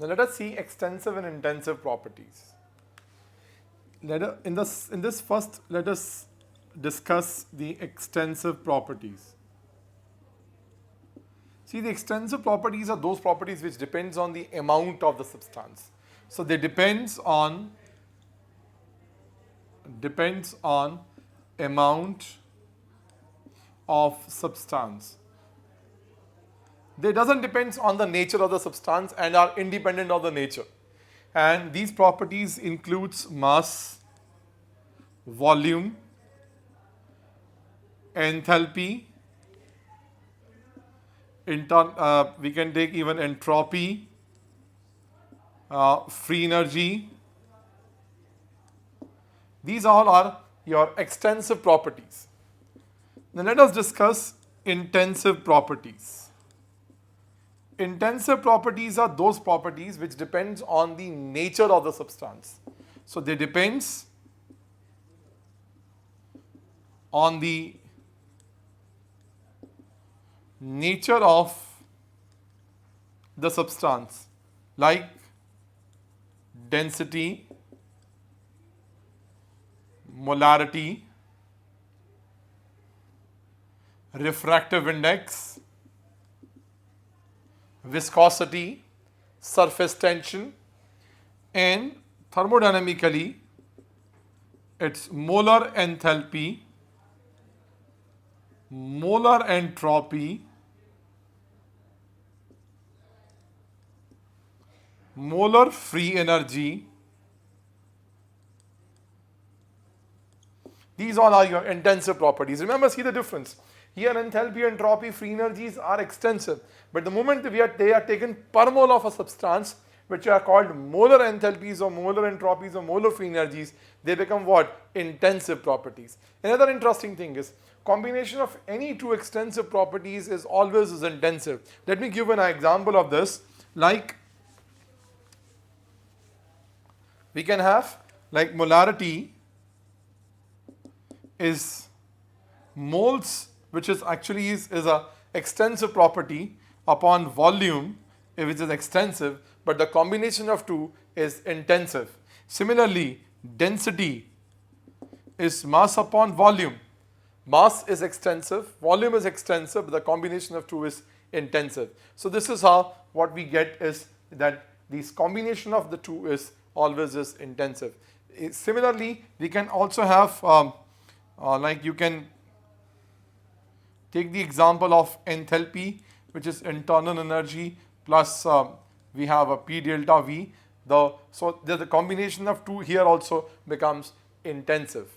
Now let us see extensive and intensive properties. In this first, let us discuss the extensive properties. See, the extensive properties are those properties which depends on the amount of the substance. So they depends on amount of substance. They doesn't depend on the nature of the substance and are independent of the nature. And these properties includes mass, volume, enthalpy, we can take even entropy, free energy. These all are your extensive properties. Now let us discuss intensive properties. Intensive properties are those properties which depends on the nature of the substance. So they depends on the nature of the substance, like density, molarity, refractive index, viscosity, surface tension, and thermodynamically it's molar enthalpy, molar entropy, molar free energy. These all are your intensive properties. Remember, see the difference. Here enthalpy, entropy, free energies are extensive, but the moment they are taken per mole of a substance, which are called molar enthalpies or molar entropies or molar free energies, they become what? Intensive properties. Another interesting thing is combination of any two extensive properties is always intensive. Let me give an example of this. Like we can have like molarity is moles, which is actually is a extensive property, upon volume, which is extensive, but the combination of two is intensive. Similarly, density is mass upon volume. Mass is extensive, volume is extensive, but the combination of two is intensive. So this is how what we get is that this combination of the two is always is intensive. Similarly, we can also have like you can take the example of enthalpy, which is internal energy, plus we have a P delta V. So the combination of two here also becomes intensive.